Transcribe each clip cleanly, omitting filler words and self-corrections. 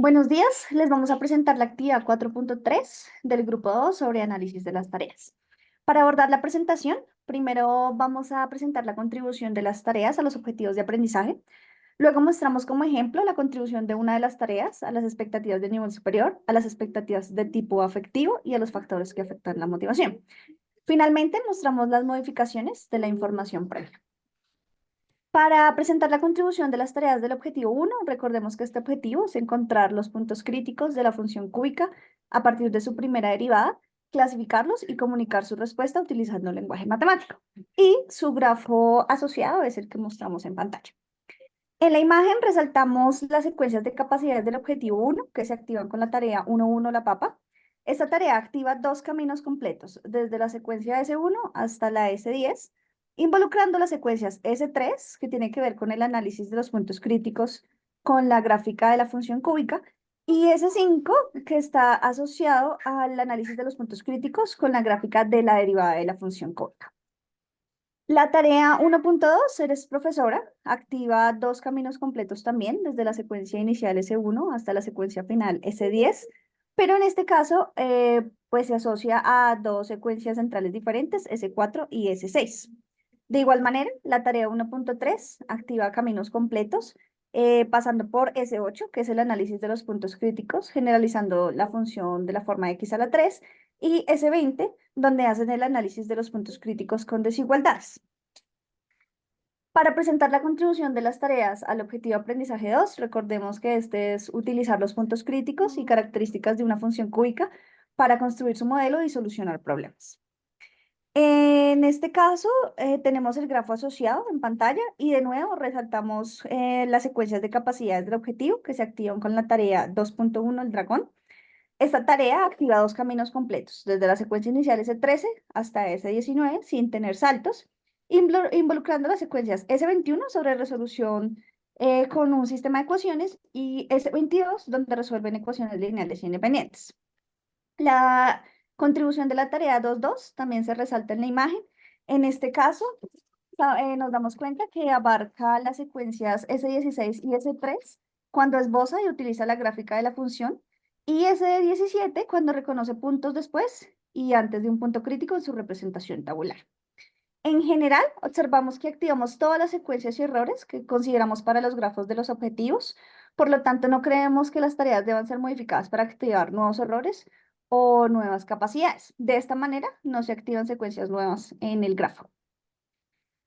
Buenos días, les vamos a presentar la actividad 4.3 del grupo 2 sobre análisis de las tareas. Para abordar la presentación, primero vamos a presentar la contribución de las tareas a los objetivos de aprendizaje. Luego mostramos como ejemplo la contribución de una de las tareas a las expectativas de nivel superior, a las expectativas de tipo afectivo y a los factores que afectan la motivación. Finalmente, mostramos las modificaciones de la información previa. Para presentar la contribución de las tareas del objetivo 1, recordemos que este objetivo es encontrar los puntos críticos de la función cúbica a partir de su primera derivada, clasificarlos y comunicar su respuesta utilizando el lenguaje matemático. Y su grafo asociado es el que mostramos en pantalla. En la imagen resaltamos las secuencias de capacidades del objetivo 1 que se activan con la tarea 1.1 la papa. Esta tarea activa dos caminos completos, desde la secuencia S1 hasta la S10, involucrando las secuencias S3, que tiene que ver con el análisis de los puntos críticos con la gráfica de la función cúbica, y S5, que está asociado al análisis de los puntos críticos con la gráfica de la derivada de la función cúbica. La tarea 1.2, eres profesora, activa dos caminos completos también, desde la secuencia inicial S1 hasta la secuencia final S10, pero en este caso, pues se asocia a dos secuencias centrales diferentes, S4 y S6. De igual manera, la tarea 1.3 activa caminos completos, pasando por S8, que es el análisis de los puntos críticos, generalizando la función de la forma x a la 3, y S20, donde hacen el análisis de los puntos críticos con desigualdades. Para presentar la contribución de las tareas al objetivo aprendizaje 2, recordemos que este es utilizar los puntos críticos y características de una función cúbica para construir su modelo y solucionar problemas. En este caso, tenemos el grafo asociado en pantalla y de nuevo resaltamos las secuencias de capacidades del objetivo que se activan con la tarea 2.1, el dragón. Esta tarea activa dos caminos completos, desde la secuencia inicial S13 hasta S19, sin tener saltos, involucrando las secuencias S21 sobre resolución con un sistema de ecuaciones y S22, donde resuelven ecuaciones lineales independientes. La contribución de la tarea 2.2 también se resalta en la imagen. En este caso, nos damos cuenta que abarca las secuencias S16 y S3 cuando esboza y utiliza la gráfica de la función, y S17 cuando reconoce puntos después y antes de un punto crítico en su representación tabular. En general, observamos que activamos todas las secuencias y errores que consideramos para los grafos de los objetivos, por lo tanto no creemos que las tareas deban ser modificadas para activar nuevos errores o nuevas capacidades. De esta manera, no se activan secuencias nuevas en el grafo.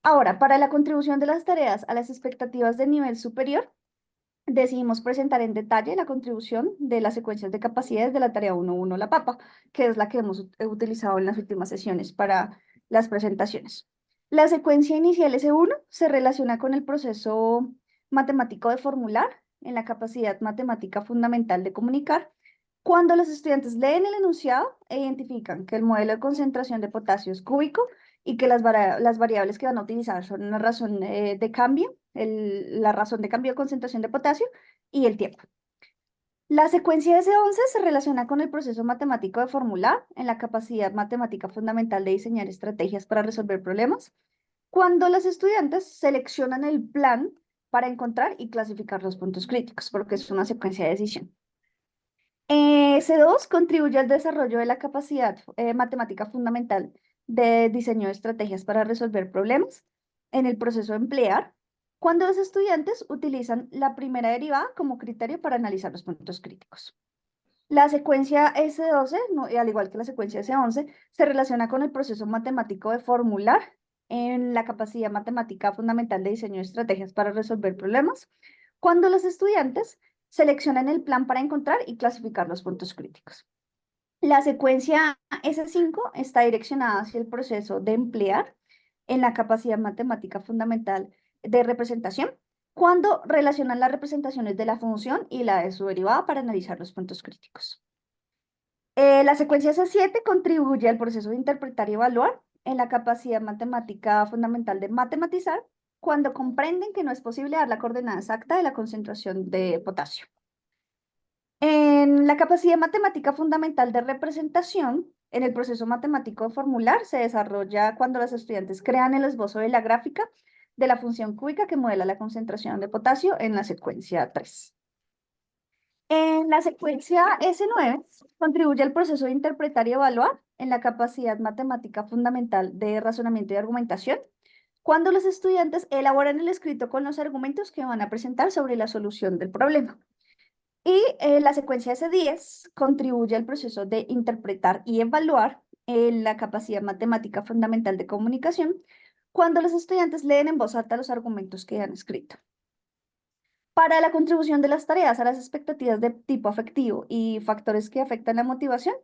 Ahora, para la contribución de las tareas a las expectativas de nivel superior, decidimos presentar en detalle la contribución de las secuencias de capacidades de la tarea 1.1 la papa, que es la que hemos utilizado en las últimas sesiones para las presentaciones. La secuencia inicial S1 se relaciona con el proceso matemático de formular en la capacidad matemática fundamental de comunicar. Cuando los estudiantes leen el enunciado e identifican que el modelo de concentración de potasio es cúbico y que las variables que van a utilizar son una razón de cambio, la razón de cambio de concentración de potasio y el tiempo. La secuencia S11 se relaciona con el proceso matemático de formular en la capacidad matemática fundamental de diseñar estrategias para resolver problemas, cuando los estudiantes seleccionan el plan para encontrar y clasificar los puntos críticos, porque es una secuencia de decisión. C2 contribuye al desarrollo de la capacidad matemática fundamental de diseño de estrategias para resolver problemas en el proceso de emplear, cuando los estudiantes utilizan la primera derivada como criterio para analizar los puntos críticos. La secuencia S12, al igual que la secuencia S11, se relaciona con el proceso matemático de formular en la capacidad matemática fundamental de diseño de estrategias para resolver problemas, cuando los estudiantes seleccionan el plan para encontrar y clasificar los puntos críticos. La secuencia S5 está direccionada hacia el proceso de emplear en la capacidad matemática fundamental de representación, cuando relacionan las representaciones de la función y la de su derivada para analizar los puntos críticos. La secuencia S7 contribuye al proceso de interpretar y evaluar en la capacidad matemática fundamental de matematizar, cuando comprenden que no es posible dar la coordenada exacta de la concentración de potasio. En la capacidad matemática fundamental de representación, en el proceso matemático de formular, se desarrolla cuando los estudiantes crean el esbozo de la gráfica de la función cúbica que modela la concentración de potasio en la secuencia 3. En la secuencia S9 contribuye al proceso de interpretar y evaluar en la capacidad matemática fundamental de razonamiento y argumentación, cuando los estudiantes elaboran el escrito con los argumentos que van a presentar sobre la solución del problema. Y la secuencia S10 contribuye al proceso de interpretar y evaluar la capacidad matemática fundamental de comunicación, cuando los estudiantes leen en voz alta los argumentos que han escrito. Para la contribución de las tareas a las expectativas de tipo afectivo y factores que afectan la motivación,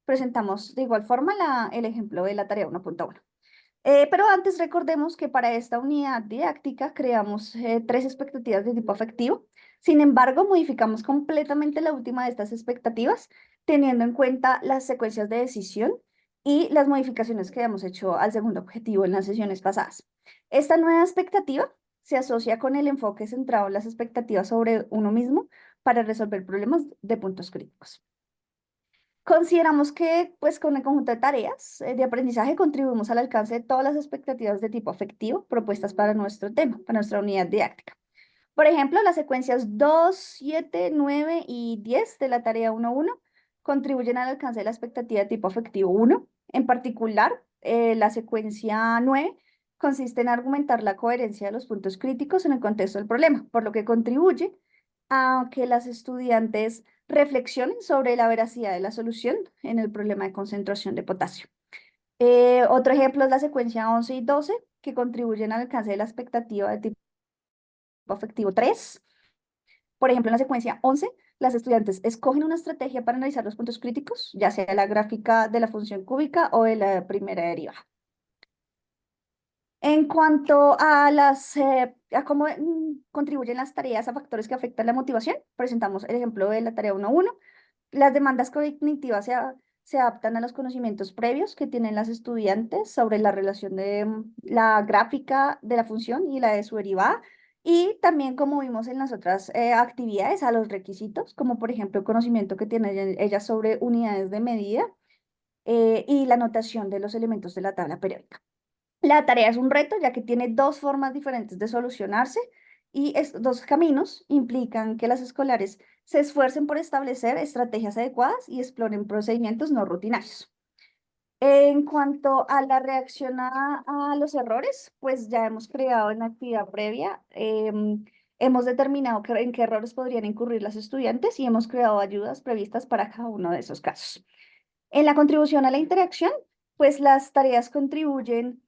presentamos de igual forma el ejemplo de la tarea 1.1. Pero antes recordemos que para esta unidad didáctica creamos tres expectativas de tipo afectivo. Sin embargo, modificamos completamente la última de estas expectativas, teniendo en cuenta las secuencias de decisión y las modificaciones que hemos hecho al segundo objetivo en las sesiones pasadas. Esta nueva expectativa se asocia con el enfoque centrado en las expectativas sobre uno mismo para resolver problemas de puntos críticos. Consideramos que, pues, con el conjunto de tareas de aprendizaje contribuimos al alcance de todas las expectativas de tipo afectivo propuestas para nuestro tema, para nuestra unidad didáctica. Por ejemplo, las secuencias 2, 7, 9 y 10 de la tarea 1.1 contribuyen al alcance de la expectativa de tipo afectivo 1. En particular, la secuencia 9 consiste en argumentar la coherencia de los puntos críticos en el contexto del problema, por lo que contribuye a que las estudiantes reflexionen sobre la veracidad de la solución en el problema de concentración de potasio. Otro ejemplo es la secuencia 11 y 12, que contribuyen al alcance de la expectativa de tipo afectivo 3. Por ejemplo, en la secuencia 11, las estudiantes escogen una estrategia para analizar los puntos críticos, ya sea la gráfica de la función cúbica o de la primera derivada. En cuanto a a cómo contribuyen las tareas a factores que afectan la motivación, presentamos el ejemplo de la tarea 1.1. Las demandas cognitivas se adaptan a los conocimientos previos que tienen las estudiantes sobre la relación de la gráfica de la función y la de su derivada, y también, como vimos en las otras actividades, a los requisitos, como por ejemplo el conocimiento que tienen ellas sobre unidades de medida y la notación de los elementos de la tabla periódica. La tarea es un reto, ya que tiene dos formas diferentes de solucionarse, y estos dos caminos implican que las escolares se esfuercen por establecer estrategias adecuadas y exploren procedimientos no rutinarios. En cuanto a la reacción a los errores, pues ya hemos creado en la actividad previa, hemos determinado en qué errores podrían incurrir las estudiantes y hemos creado ayudas previstas para cada uno de esos casos. En la contribución a la interacción, pues las tareas contribuyen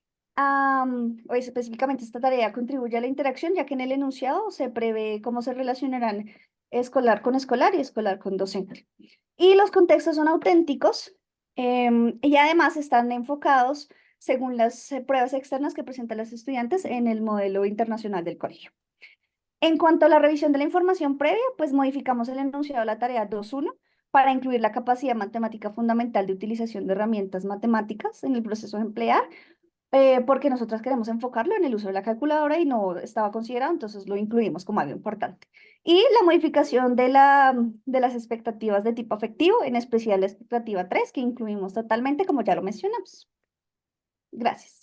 o específicamente esta tarea contribuye a la interacción, ya que en el enunciado se prevé cómo se relacionarán escolar con escolar y escolar con docente. Y los contextos son auténticos y además están enfocados según las pruebas externas que presentan los estudiantes en el modelo internacional del colegio. En cuanto a la revisión de la información previa, pues modificamos el enunciado de la tarea 2.1 para incluir la capacidad matemática fundamental de utilización de herramientas matemáticas en el proceso de emplear, porque nosotros queremos enfocarlo en el uso de la calculadora y no estaba considerado, entonces lo incluimos como algo importante. Y la modificación de las expectativas de tipo afectivo, en especial la expectativa 3, que incluimos totalmente, como ya lo mencionamos. Gracias.